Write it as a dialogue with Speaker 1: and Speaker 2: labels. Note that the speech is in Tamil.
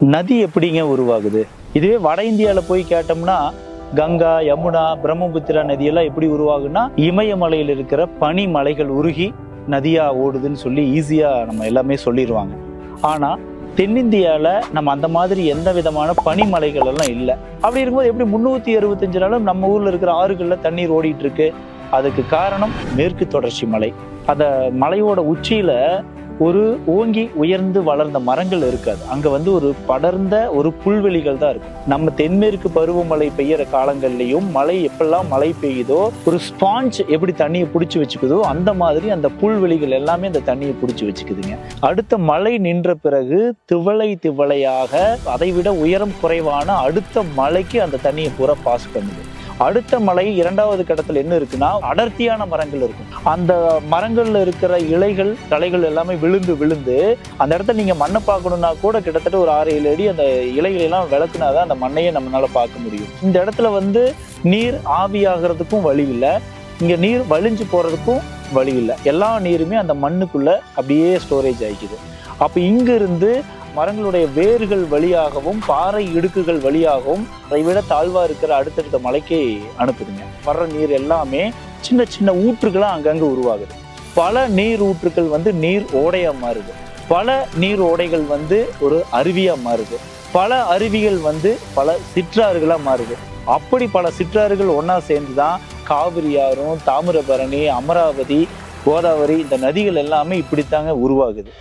Speaker 1: நதி எப்படிங்க உருவாகுது? இதுவே வட இந்தியாவில் போய் கேட்டோம்னா கங்கா, யமுனா, பிரம்மபுத்திரா நதியெல்லாம் எப்படி உருவாகுன்னா இமயமலையில் இருக்கிற பனி மலைகள் உருகி நதியா ஓடுதுன்னு சொல்லி ஈஸியா நம்ம எல்லாமே சொல்லிடுவாங்க. ஆனா தென்னிந்தியாவில் நம்ம அந்த மாதிரி எந்த விதமான பனிமலைகள் எல்லாம் இல்லை. அப்படி இருக்கும்போது எப்படி 365 நாளும் நம்ம ஊர்ல இருக்கிற ஆறுகள்ல தண்ணீர் ஓடிட்டு இருக்கு? அதுக்கு காரணம் மேற்கு தொடர்ச்சி மலை. அந்த மலையோட உச்சியில ஒரு ஓங்கி உயர்ந்து வளர்ந்த மரங்கள் இருக்காது. அங்க ஒரு படர்ந்த ஒரு புல்வெளிகள் தான் இருக்கும். நம்ம தென்மேற்கு பருவமழை பெய்யற காலங்கள்லயும் மழை எப்பெல்லாம் மழை பெய்யுதோ ஒரு ஸ்பாஞ்ச் எப்படி தண்ணியை பிடிச்சி வச்சுக்குதோ அந்த மாதிரி அந்த புல்வெளிகள் எல்லாமே அந்த தண்ணியை பிடிச்சி வச்சுக்குதுங்க. அடுத்த மழை நின்ற பிறகு திவளை திவளையாக அதை விட உயரம் குறைவான அடுத்த மலைக்கு அந்த தண்ணியை பூரா பாஸ் பண்ணுது. அடுத்த மலை இரண்டாவது கட்டத்துல என்ன இருக்குன்னா அடர்த்தியான மரங்கள் இருக்கும். அந்த மரங்கள்ல இருக்கிற இலைகள் தலைகள் எல்லாமே விழுந்து விழுந்து அந்த இடத்துல நீங்க மண்ணை பார்க்கணும்னா கூட கிட்டத்தட்ட ஒரு 6-7 அடி அந்த இலைகளை எல்லாம் விளக்குனாதான் அந்த மண்ணையே நம்மளால பார்க்க முடியும். இந்த இடத்துல நீர் ஆவியாகிறதுக்கும் வழி இல்லை, இங்க நீர் வழிஞ்சு போறதுக்கும் வழி இல்லை. எல்லா நீருமே அந்த மண்ணுக்குள்ள அப்படியே ஸ்டோரேஜ் ஆகிக்குது. அப்ப இங்க இருந்து மரங்களுடைய வேர்கள் வழியாகவும் பாறை இடுக்குகள் வழியாகவும் அதை விட தாழ்வா இருக்கிற அடுத்தடுத்த மலைக்கு அனுப்புதுங்க. வர்ற நீர் எல்லாமே சின்ன சின்ன ஊற்றுகளா அங்கங்க உருவாகுது. பல நீர் ஊற்றுகள் நீர் ஓடையா மாறுது. பல நீர் ஓடைகள் ஒரு அருவியா மாறுது. பல அருவிகள் பல சிற்றாறுகளா மாறுது. அப்படி பல சிற்றாறுகள் ஒன்னா சேர்ந்துதான் காவிரி ஆறும், தாமிரபரணி, அமராவதி, கோதாவரி இந்த நதிகள் எல்லாமே இப்படித்தாங்க உருவாகுது.